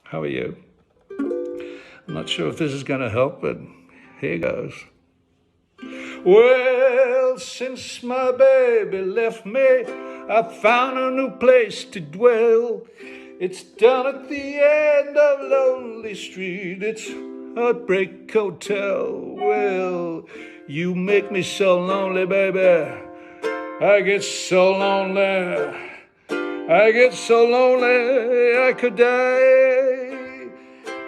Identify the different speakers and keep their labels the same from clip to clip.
Speaker 1: How are you? I'm not sure if this is going to help, but here goes. Well, since my baby left me, I found a new place to dwell. It's down at the end of Lonely Street. It's Heartbreak Hotel. Well, you make me so lonely, baby. I get so lonely. I get so lonely I could die.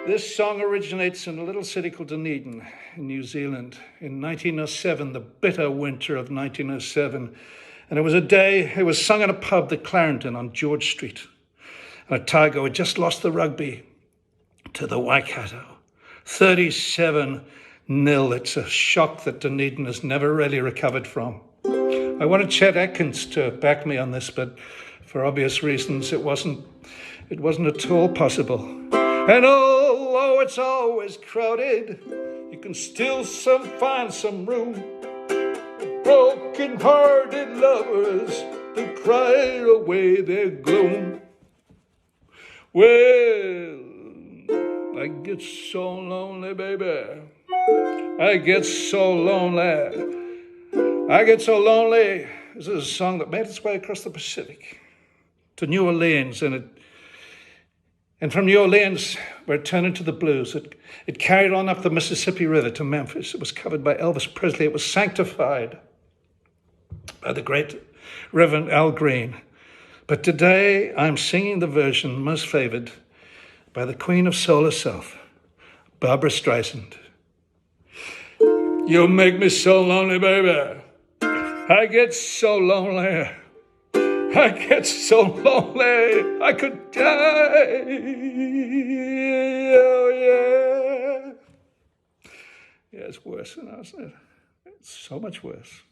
Speaker 1: This song originates in a little city called Dunedin in New Zealand in 1907, the bitter winter of 1907. And it was sung in a pub, the Clarendon on George Street. And Otago had just lost the rugby to the Waikato. 37-0. It's a shock that Dunedin has never really recovered from. I wanted Chet Atkins to back me on this, but for obvious reasons, it wasn't at all possible. And although it's always crowded, you can still find some room for broken-hearted lovers to cry away their gloom. Well, I get so lonely, baby. I get so lonely. I get so lonely. This is a song that made its way across the Pacific to New Orleans, and from New Orleans, where it turned into the blues, it carried on up the Mississippi River to Memphis. It was covered by Elvis Presley. It was sanctified by the great Reverend Al Green. But today, I'm singing the version most favored by the Queen of Soul herself, Barbra Streisand. You make me so lonely, baby. I get so lonely. I get so lonely, I could die. Oh, yeah. Yeah, it's worse than that, isn't it? It's so much worse.